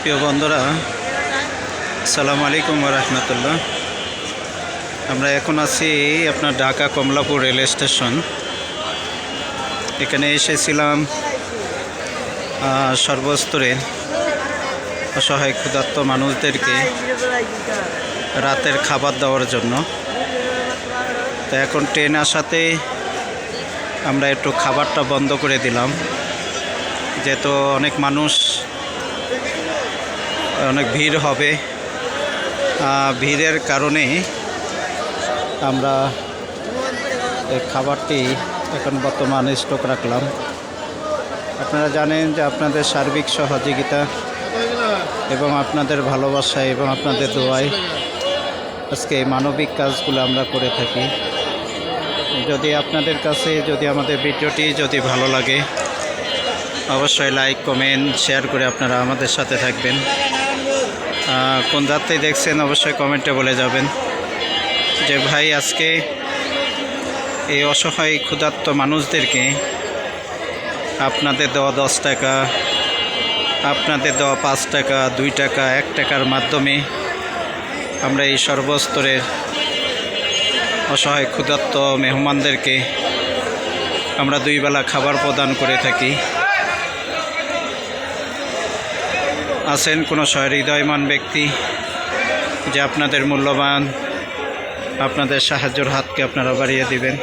প্রিয় বন্ধুরা, আসসালামু আলাইকুম ওয়া রাহমাতুল্লাহ। আমরা এখন আছি আপনার ঢাকা কমলাপুর রেল স্টেশন। এখানে এসেছিলাম সর্বস্তরের অসহায় ক্ষুধার্ত মানুষদেরকে রাতের খাবার দেওয়ার জন্য। তো এখন ট্রেন আসাতে আমরা একটু খাবারটা বন্ধ করে দিলাম, যেহেতু অনেক মানুষ, অনেক ভিড় হবে। ভিড়ের কারণে আমরা এই খাবারটি এখন বর্তমানে স্টক রাখলাম। আপনারা জানেন যে আপনাদের সার্বিক সহযোগিতা এবং আপনাদের ভালোবাসা এবং আপনাদের দোয়ায় আজকে এই মানবিক কাজগুলো আমরা করে থাকি। যদি আপনাদের কাছে আমাদের ভিডিওটি যদি ভালো লাগে, অবশ্যই লাইক, কমেন্ট, শেয়ার করে আপনারা আমাদের সাথে থাকবেন। কোন যাত্রী দেখছেন অবশ্যই কমেন্টে বলে যাবেন যে ভাই, আজকে এই অসহায় ক্ষুধার্ত মানুষদেরকে আপনাদের দেওয়া 10 টাকা, আপনাদের দেওয়া 5 টাকা, 2 টাকা, 1 টাকার মাধ্যমে আমরা এই সর্বস্তরের অসহায় ক্ষুধার্ত মেহমানদেরকে আমরা 2 বেলা খাবার প্রদান করে থাকি। আছেন কোনো সহৃদয়মান ব্যক্তি যে আপনাদের মূল্যবান আপনাদের সাহায্যের হাতকে আপনারা বাড়িয়ে দিবেন।